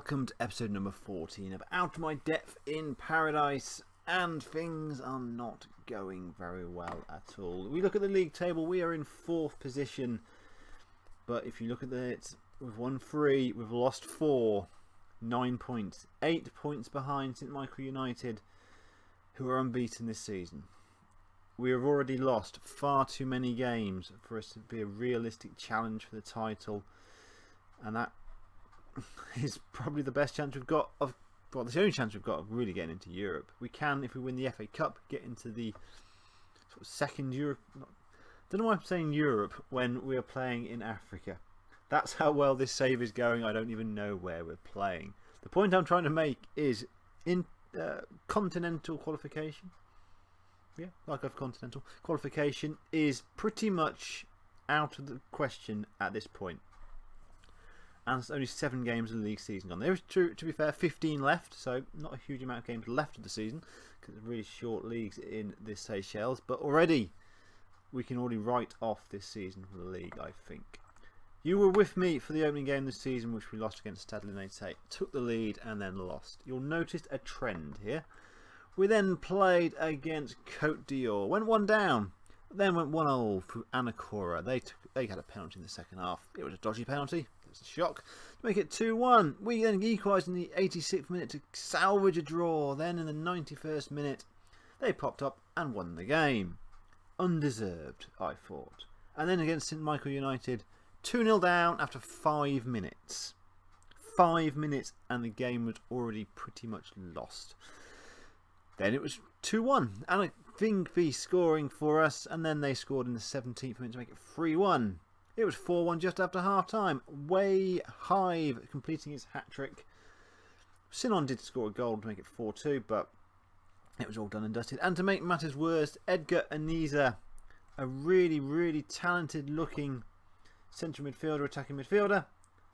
Welcome to episode number 14 of Out of My Depth in Paradise, and things are not going very well at all. We look at the league table, we are in 4th position, but if you look at it, we've won 3, we've lost 4, 9 points, 8 points behind St Michael United, who are unbeaten this season. We have already lost far too many games for us to be a realistic challenge for the title, and that is probably the best chance we've got of, well, it's the only chance we've got of really getting into Europe. We can, if we win the FA Cup, get into the sort of second Europe. I don't know why I'm saying Europe when we are playing in Africa. That's how well this save is going. I don't even know where we're playing. The point I'm trying to make is in continental qualification. Yeah, like I've continental qualification is pretty much out of the question at this point. And it's only 7 games of the league season gone. There is, to be fair, 15 left, so not a huge amount of games left of the season because it's really short leagues in this Seychelles. But already, we can already write off this season for the league, I think. You were with me for the opening game this season, which we lost against Stade Rennais. Took the lead and then lost. You'll notice a trend here. We then played against Côte d'Or. Went 1 down. Then went 1-0 through Anacora. They had a penalty in the second half. It was a dodgy penalty. It's a shock. To make it 2-1. We then equalised in the 86th minute to salvage a draw. Then in the 91st minute, they popped up and won the game. Undeserved, I thought. And then against St Michael United, 2-0 down after 5 minutes. 5 minutes and the game was already pretty much lost. Then it was 2-1. And I think be scoring for us. And then they scored in the 17th minute to make it 3-1. It was 4-1 just after half time. Way Hive completing his hat-trick. Sinon did score a goal to make it 4-2, but it was all done and dusted. And to make matters worse, Edgar Aniza, a really, really talented looking central midfielder, attacking midfielder,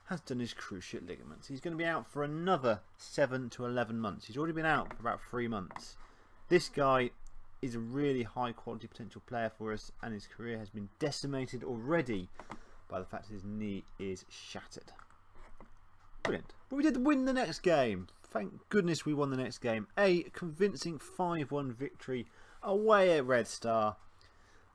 has done his cruciate ligaments. He's going to be out for another 7 to 11 months. He's already been out for about 3 months. This guy is a really high quality potential player for us, and his career has been decimated already by the fact that his knee is shattered. Brilliant. But we did win the next game. Thank goodness we won the next game. A convincing 5-1 victory away at Red Star.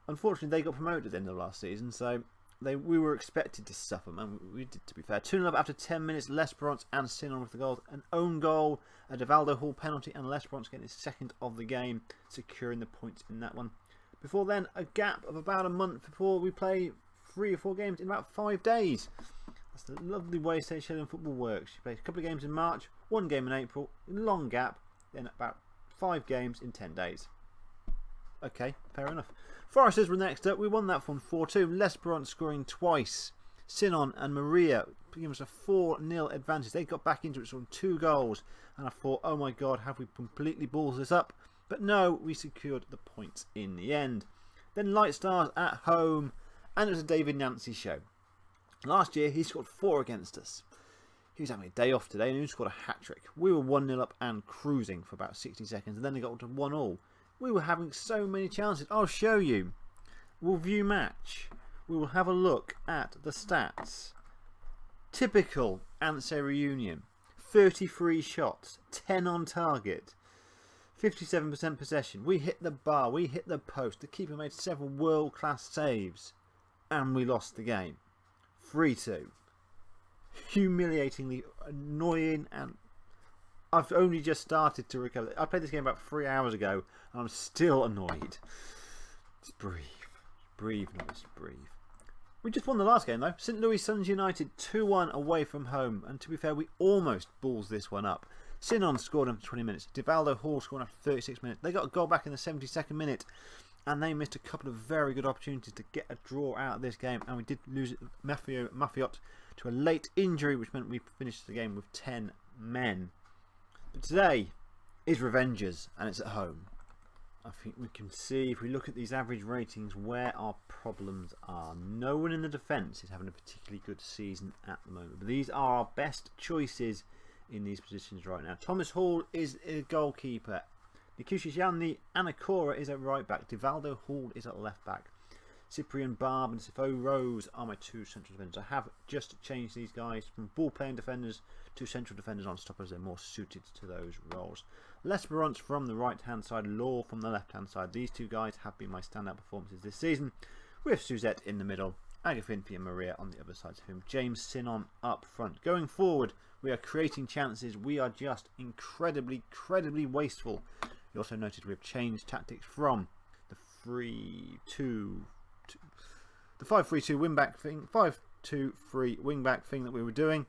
Unfortunately, they got promoted at the end of last season, so we were expected to suffer, and we did, to be fair. 2-0 after 10 minutes, L'Esperance and Sinon with the goals. An own goal, a Devaldo Hall penalty, and L'Esperance getting his second of the game, securing the points in that one. Before then, a gap of about a month before we play 3 or 4 games in about 5 days. That's the lovely way Seychelles football works. You play a couple of games in March, 1 game in April, long gap, then about 5 games in 10 days. Okay, fair enough. Foresters were next up. We won that one 4-2. L'Esperance scoring twice. Sinon and Maria giving us a 4-0 advantage. They got back into it, scoring 2 goals. And I thought, oh my god, have we completely balls this up? But no, we secured the points in the end. Then Light Stars at home. And it was a David Nancy show. Last year, he scored 4 against us. He was having a day off today and he scored a hat-trick. We were 1-0 up and cruising for about 60 seconds. And then they got to 1-1. We were having so many chances. I'll show you. We'll view match. We will have a look at the stats. Typical Anse Reunion. 33 shots. 10 on target. 57% possession. We hit the bar. We hit the post. The keeper made several world-class saves. And we lost the game. 3-2. Humiliatingly annoying, and I've only just started to recover. I played this game about 3 hours ago and I'm still annoyed. Just breathe. Breathe, Norris, breathe. We just won the last game though. St Louis Suns United 2-1 away from home. And to be fair, we almost balls this one up. Sinon scored after 20 minutes. Devaldo Hall scored after 36 minutes. They got a goal back in the 72nd minute. And they missed a couple of very good opportunities to get a draw out of this game. And we did lose Mafiot to a late injury, which meant we finished the game with 10 men. But today is Revengers, and it's at home. I think we can see, if we look at these average ratings, where our problems are. No one in the defence is having a particularly good season at the moment. But these are our best choices in these positions right now. Thomas Hall is a goalkeeper. Nikushi Yanni Anacora is at right back. Devaldo Hall is at left back. Cyprian Barb and Sifo Rose are my 2 central defenders. I have just changed these guys from ball-playing defenders to central defenders on stoppers. They're more suited to those roles. Lesperance from the right-hand side, Law from the left-hand side. These 2 guys have been my standout performances this season, with Suzette in the middle, Agafinfi and Maria on the other side of him. James Sinon up front. Going forward, we are creating chances. We are just incredibly wasteful. You also notice we have changed tactics from the 5-3-2 wing-back thing, 5-2-3 wing-back thing that we were doing.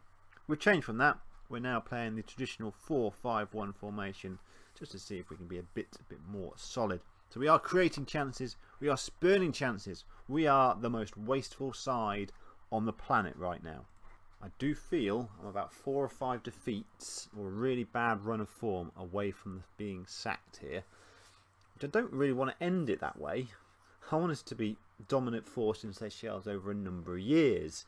We've changed from that. We're now playing the traditional 4-5-1 formation, just to see if we can be a bit more solid. So we are creating chances. We are spurning chances. We are the most wasteful side on the planet right now. I do feel I'm about 4 or 5 defeats or a really bad run of form away from being sacked here. Which I don't really want to end it that way. I want us to be dominant force in Seychelles over a number of years,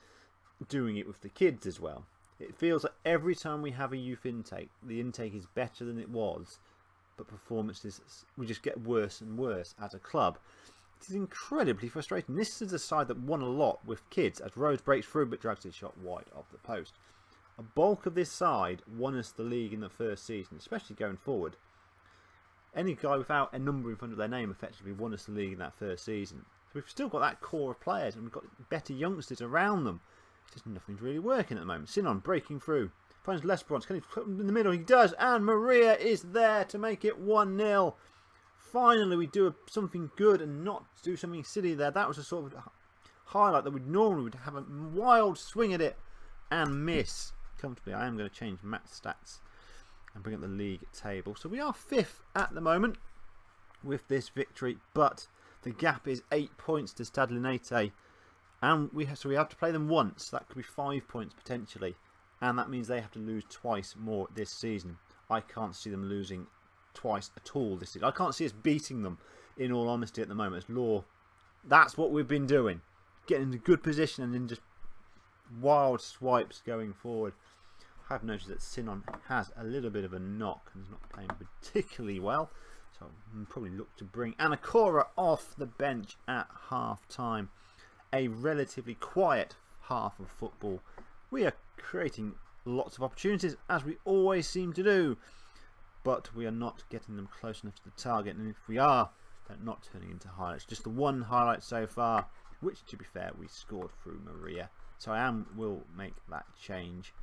doing it with the kids as well. It feels like every time we have a youth intake, the intake is better than it was, but performances, we just get worse and worse as a club. It is incredibly frustrating. This is a side that won a lot with kids, as Rose breaks through but drags his shot wide of the post. A bulk of this side won us the league in the first season, especially going forward. Any guy without a number in front of their name effectively won us the league in that first season. We've still got that core of players and we've got better youngsters around them. Just nothing's really working at the moment. Sinon breaking through. Finds Lesperance. Can he put him in the middle? He does. And Maria is there to make it 1-0. Finally, we do something good and not do something silly there. That was a sort of highlight that we normally would have a wild swing at it and miss comfortably. I am going to change Matt's stats and bring up the league table. So we are 5th at the moment with this victory, but the gap is 8 points to Stade Linate, and we have to play them once. That could be 5 points potentially, and that means they have to lose twice more this season. I can't see them losing twice at all this season. I can't see us beating them, in all honesty, at the moment. As Law, that's what we've been doing, getting into good position and then just wild swipes going forward. I have noticed that Sinon has a little bit of a knock and is not playing particularly well, so I'll probably look to bring Anacora off the bench at half time. A relatively quiet half of football. We are creating lots of opportunities, as we always seem to do, but we are not getting them close enough to the target, and if we are, they're not turning into highlights. Just the one highlight so far, which, to be fair, we scored through Maria, so will make that change.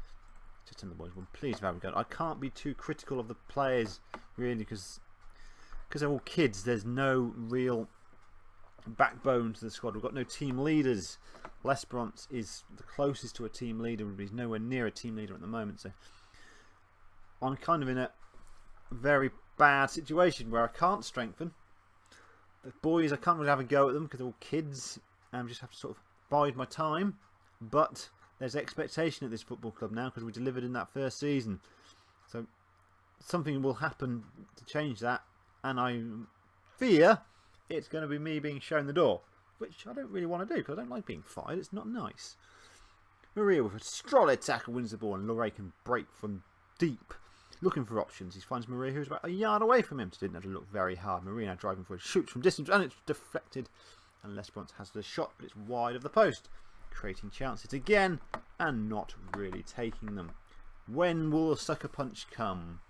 Just tell the boys, well, please have a go. I can't be too critical of the players, really, because they're all kids. There's no real backbone to the squad. We've got no team leaders. Lesperance is the closest to a team leader, but he's nowhere near a team leader at the moment. So I'm kind of in a very bad situation where I can't strengthen. The boys, I can't really have a go at them because they're all kids, and I just have to sort of bide my time. But there's expectation at this football club now because we delivered in that first season. So something will happen to change that, and I fear it's going to be me being shown the door, which I don't really want to do because I don't like being fired. It's not nice. Maria with a stolid tackle wins the ball, and Lorraine can break from deep, looking for options. He finds Maria, who's about a yard away from him, so didn't have to look very hard. Maria now driving forward, shoots from distance, and it's deflected, and Lesperance has the shot, but it's wide of the post, creating chances again and not really taking them. When will the sucker punch come?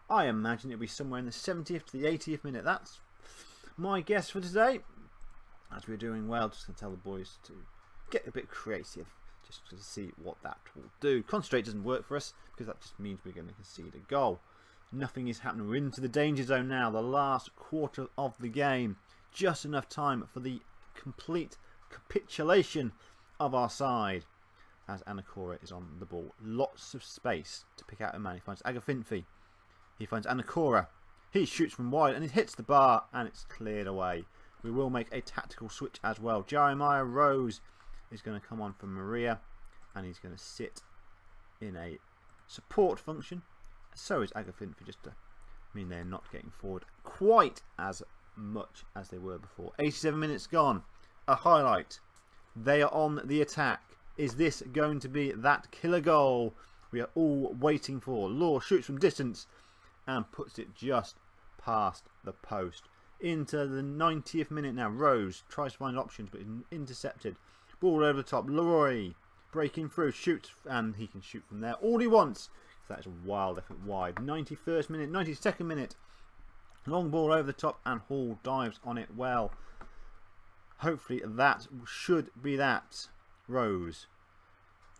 I imagine it'll be somewhere in the 70th to the 80th minute. That's my guess for today. As we're doing well, just going to tell the boys to get a bit creative just to see what that will do. Concentrate doesn't work for us because that just means we're going to concede a goal. Nothing is happening. We're into the danger zone now, the last quarter of the game. Just enough time for the complete capitulation of our side as Anacora is on the ball. Lots of space to pick out a man. He finds Agafinfi. He finds Anacora. He shoots from wide and it hits the bar and it's cleared away. We will make a tactical switch as well. Jeremiah Rose is going to come on for Maria and he's going to sit in a support function. So is Agafinfi, just to mean they're not getting forward quite as much as they were before. 87 minutes gone. A highlight. They are on the attack. Is this going to be that killer goal we are all waiting for? Law shoots from distance and puts it just past the post. into the 90th minute now. Rose tries to find options but is intercepted. Ball over the top. Leroy breaking through, shoots, and he can shoot from there all he wants. That is a wild effort wide. 91st minute, 92nd minute. Long ball over the top, and Hall dives on it well. Hopefully that should be that. Rose.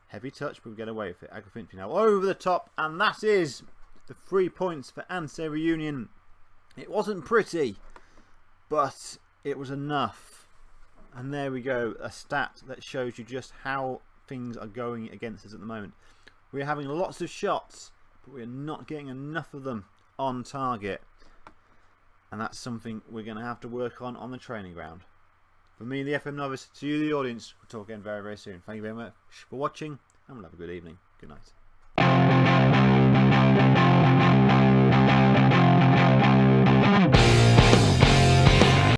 Heavy touch, but we get away with it. Agrifinci now over the top, and that is the 3 points for Anse Reunion. It wasn't pretty, but it was enough. And there we go, a stat that shows you just how things are going against us at the moment. We're having lots of shots, but we're not getting enough of them on target. And that's something we're going to have to work on the training ground. For me, the FM novice, to you, the audience, we'll talk again very, very soon. Thank you very much for watching, and we'll have a good evening. Good night.